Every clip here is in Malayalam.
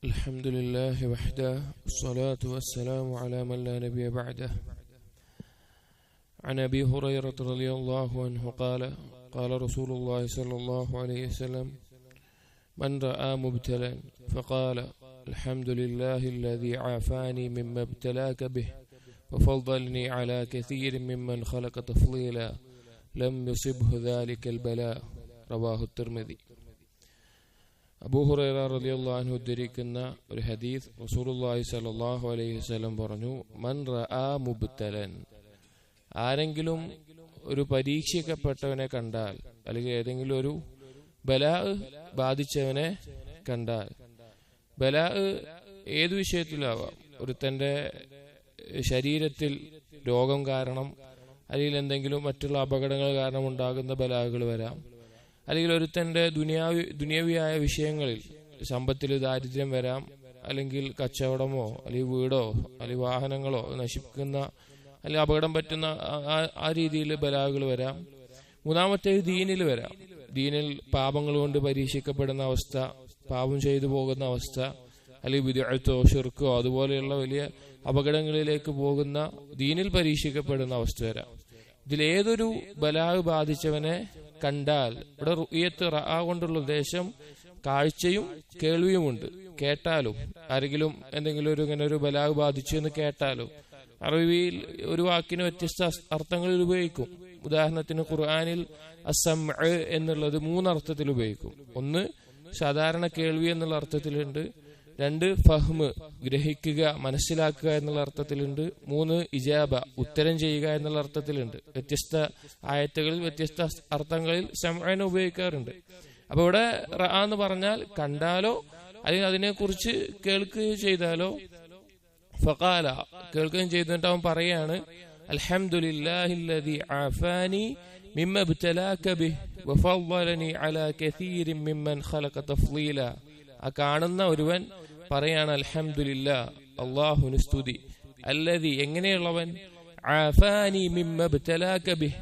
الحمد لله وحده والصلاة والسلام على من لا نبي بعده. عن أبي هريرة رضي الله عنه قال قال رسول الله صلى الله عليه وسلم: من رأى مبتلا فقال الحمد لله الذي عافاني مما ابتلاك به وفضلني على كثير ممن خلق تفضيلا لم يصبه ذلك البلاء. رواه الترمذي. അബൂ ഹുറൈറ റളിയല്ലാഹു അൻഹു ഉദ്ധരിക്കുന്ന ഒരു ഹദീസ്, റസൂലുള്ളാഹി സ്വല്ലല്ലാഹു അലൈഹി വസല്ലം പറഞ്ഞു: മൻ റആ മുബ്തലൻ, ആരെങ്കിലും ഒരു പരീക്ഷിക്കപ്പെട്ടവനെ കണ്ടാൽ, അല്ലെങ്കിൽ ഏതെങ്കിലും ഒരു ബലാ ബാധിച്ചവനെ കണ്ടാൽ, ബലാ ഏതു വിഷയത്തിലാവാം, ഒരുത്തന്റെ ശരീരത്തിൽ രോഗം കാരണം, അല്ലെങ്കിൽ എന്തെങ്കിലും മറ്റുള്ള അപകടങ്ങൾ കാരണം ഉണ്ടാകുന്ന ബലാകൾ വരാം, അല്ലെങ്കിൽ ഒരുത്തന്റെ ദുനിയാവിയായ വിഷയങ്ങളിൽ സമ്പത്തിൽ ദാരിദ്ര്യം വരാം, അല്ലെങ്കിൽ കച്ചവടമോ അല്ലെങ്കിൽ വീടോ അല്ലെങ്കിൽ വാഹനങ്ങളോ നശിക്കുന്ന അല്ലെങ്കിൽ അപകടം പറ്റുന്ന ആ രീതിയിൽ ബലാകൾ വരാം. മൂന്നാമത്തേത് ദീനിൽ വരാം. ദീനിൽ പാപങ്ങൾ കൊണ്ട് പരീക്ഷിക്കപ്പെടുന്ന അവസ്ഥ, പാപം ചെയ്തു പോകുന്ന അവസ്ഥ, അല്ലെങ്കിൽ ബിദ്അത്തോ ശിർക്കോ അതുപോലെയുള്ള വലിയ അപകടങ്ങളിലേക്ക് പോകുന്ന ദീനിൽ പരീക്ഷിക്കപ്പെടുന്ന അവസ്ഥ വരാം. ഇതിലേതൊരു ബലാഗ് ബാധിച്ചവനെ കണ്ടാൽ, ഇവിടെ റുഇയത്ത് റഅ കൊണ്ടുള്ള ഉദ്ദേശം കാഴ്ചയും കേൾവിയുമുണ്ട്. കേട്ടാലും, ആരെങ്കിലും എന്തെങ്കിലും ഇങ്ങനെ ഒരു ബലാഗ് ബാധിച്ചു എന്ന് കേട്ടാലും, അറബിയിൽ ഒരു വാക്കിന് വ്യത്യസ്ത അർത്ഥങ്ങളിൽ ഉപയോഗിക്കും. ഉദാഹരണത്തിന് ഖുർആനിൽ അസ്സംഅ് എന്നുള്ളത് 3 അർത്ഥത്തിൽ ഉപയോഗിക്കും. ഒന്ന് സാധാരണ കേൾവി എന്നുള്ള അർത്ഥത്തിലുണ്ട്, 2 ഫഹ്മ് ഗ്രഹിക്കുക മനസ്സിലാക്കുക എന്നുള്ള അർത്ഥത്തിലുണ്ട്, 3 ഇജാബ ഉത്തരം ചെയ്യുക എന്നുള്ള അർത്ഥത്തിലുണ്ട്. വ്യത്യസ്ത ആയത്തുകളിൽ വ്യത്യസ്ത അർത്ഥങ്ങളിൽ സമഅനെ ഉപയോഗിക്കാറുണ്ട്. അപ്പൊ ഇവിടെ റഅ എന്ന് പറഞ്ഞാൽ കണ്ടാലോ അല്ലെങ്കിൽ അതിനെക്കുറിച്ച് കേൾക്കുകയോ ചെയ്താലോ, ഫഖാല കേൾക്കുകയും ചെയ്തിട്ട് അവൻ പറയാണ്: അൽഹംദുലില്ലാഹില്ലദീ ആഫാനി മിമ്മ ഇബ്തലാക ബിഹി വഫളലനി അലാ കസീരിൻ മിമ്മൻ ഖലഖ തഫ്ളീല. ആ കാണുന്ന ഒരുവൻ പറയാണ്: അൽഹംദുലില്ലാ, അല്ലാഹുവിന് സ്തുതി, അല്ലദീ എങ്ങനെയുള്ളവൻ, ആഫാനി മിമ്മ ഇബ്തലാക ബിഹി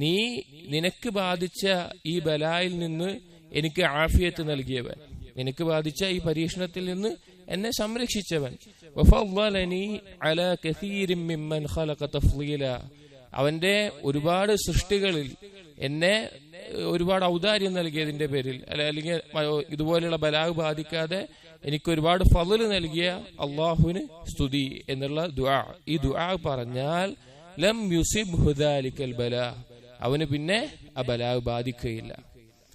നീ നിനക്ക് ബാധിച്ച ഈ ബലായിൽ നിന്ന് എനിക്ക് ആഫിയത്ത് നൽകിയവൻ, എനിക്ക് ബാധിച്ച ഈ പരീക്ഷണത്തിൽ നിന്ന് എന്നെ സംരക്ഷിച്ചവൻ. വഫളലനി അലാ കസീരിൻ മിമ്മൻ ഖലഖ തഫ്ളീല അവന്റെ ഒരുപാട് സൃഷ്ടികളിൽ എന്നെ ഒരുപാട് ഔദാര്യം നൽകിയതിന്റെ പേരിൽ, അല്ലെങ്കിൽ ഇതുപോലെയുള്ള ബലാഗ് ബാധിക്കാതെ എനിക്ക് ഒരുപാട് ഫള് നൽകിയ അള്ളാഹുവിന് സ്തുതി എന്നുള്ള ദുആ. ഈ ദുആ പറഞ്ഞാൽ ലം യുസിബ്ഹു ദാലികൽ ബലാ, അവന് പിന്നെ ആ ബലാഗ് ബാധിക്കുകയില്ല,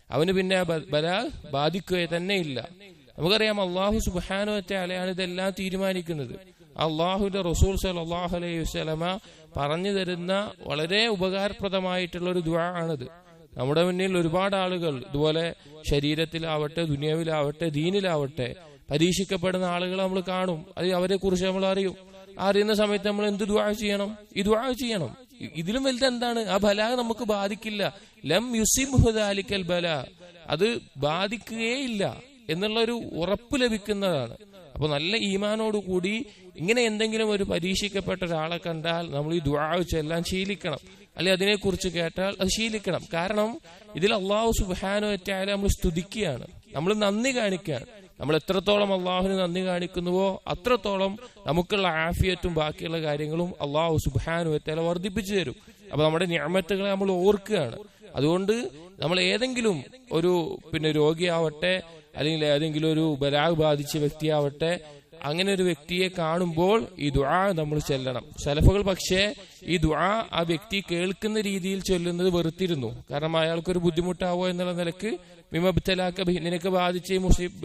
അവന് പിന്നെ ആ ബലാഗ് ബാധിക്കുക തന്നെ ഇല്ല. നമുക്കറിയാം, അള്ളാഹു സുബ്ഹാനഹു വ തആലയാണ് ഇതെല്ലാം തീരുമാനിക്കുന്നത്. അള്ളാഹുവിന്റെ റസൂൽ സല്ലല്ലാഹു അലൈഹി വസല്ലമ പറഞ്ഞു തരുന്ന വളരെ ഉപകാരപ്രദമായിട്ടുള്ള ഒരു ദുആ ആണിത്. നമ്മുടെ മുന്നിൽ ഒരുപാട് ആളുകൾ ഇതുപോലെ ശരീരത്തിലാവട്ടെ, ദുനിയാവിലാവട്ടെ, ദീനിലാവട്ടെ പരീക്ഷിക്കപ്പെടുന്ന ആളുകൾ നമ്മൾ കാണും. അത് അവരെ കുറിച്ച് നമ്മൾ അറിയുന്ന സമയത്ത് നമ്മൾ എന്ത് ദുആ ചെയ്യണം? ഈ ദുആ ചെയ്യണം. ഇതിലും വലുത് എന്താണ്? ആ ബലാ നമുക്ക് ബാധിക്കില്ല. ലം യുസിബ്ഹു ദാലികൽ ബലാ, അത് ബാധിക്കുകയില്ല എന്നുള്ളൊരു ഉറപ്പ് ലഭിക്കുന്നതാണ്. അപ്പൊ നല്ല ഈമാനോട് കൂടി ഇങ്ങനെ എന്തെങ്കിലും ഒരു പരീക്ഷിക്കപ്പെട്ട ഒരാളെ കണ്ടാൽ നമ്മൾ ഈ ദുആ ചെല്ലാൻ ശീലിക്കണം, അല്ലെ അതിനെക്കുറിച്ച് കേട്ടാൽ അത് ശീലിക്കണം. കാരണം ഇതിൽ അല്ലാഹു സുബ്ഹാനഹു വ തആല നമ്മൾ സ്തുതിക്കുകയാണ്, നമ്മൾ നന്ദി കാണിക്കുകയാണ്. നമ്മൾ എത്രത്തോളം അള്ളാഹുവിന് നന്ദി കാണിക്കുന്നുവോ അത്രത്തോളം നമുക്കുള്ള ആഫിയത്തും ബാക്കിയുള്ള കാര്യങ്ങളും അള്ളാഹു സുബ്ഹാനഹു വ തആല വർദ്ധിപ്പിച്ചു തരും. അപ്പൊ നമ്മുടെ നിഅമത്തുകളെ നമ്മൾ ഓർക്കുകയാണ്. അതുകൊണ്ട് നമ്മൾ ഏതെങ്കിലും ഒരു രോഗിയാവട്ടെ, അല്ലെങ്കിൽ ഏതെങ്കിലും ഒരു ബലാഗ് ബാധിച്ച വ്യക്തിയാവട്ടെ, അങ്ങനെ ഒരു വ്യക്തിയെ കാണുമ്പോൾ ഈ ദുആ നമ്മൾ ചെല്ലണം. സലഫുകൾ പക്ഷേ ഈ ദുആ ആ വ്യക്തി കേൾക്കുന്ന രീതിയിൽ ചൊല്ലുന്നത് വെറുത്തിരുന്നു. കാരണം അയാൾക്കൊരു ബുദ്ധിമുട്ടാവോ എന്നുള്ള നിലക്ക് മിമ്മ ഇബ്തലാക ബിഹി നിനക്ക് ബാധിച്ച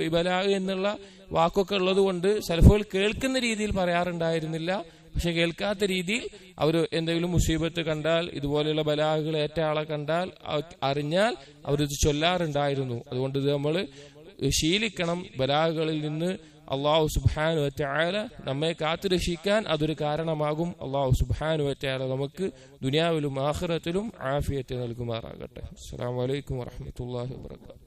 ഈ ബലാഗ് എന്നുള്ള വാക്കൊക്കെ ഉള്ളത് കൊണ്ട് സലഫുകൾ കേൾക്കുന്ന രീതിയിൽ പറയാറുണ്ടായിരുന്നില്ല. പക്ഷെ കേൾക്കാത്ത രീതിയിൽ അവർ എന്തെങ്കിലും മുസീബത്ത് കണ്ടാൽ, ഇതുപോലെയുള്ള ബലാഗുകൾ ഏറ്റ ആളെ കണ്ടാൽ അറിഞ്ഞാൽ അവരിത് ചൊല്ലാറുണ്ടായിരുന്നു. അതുകൊണ്ട് ഇത് നമ്മൾ ശീലിക്കണം. ബലാഗുകളിൽ നിന്ന് അല്ലാഹു സുബ്ഹാനഹു വ തആല നമ്മെ കാത്തുരക്ഷിക്കാൻ അതൊരു കാരണമാകും. അല്ലാഹു സുബ്ഹാനഹു വ തആല നമുക്ക് ദുനിയാവിലും ആഖിറത്തിലും ആഫിയത്ത് നൽകുമാറാകട്ടെ. അസ്സലാമു അലൈക്കും വറഹ്മത്തുള്ളാഹി വബറകാതുഹു.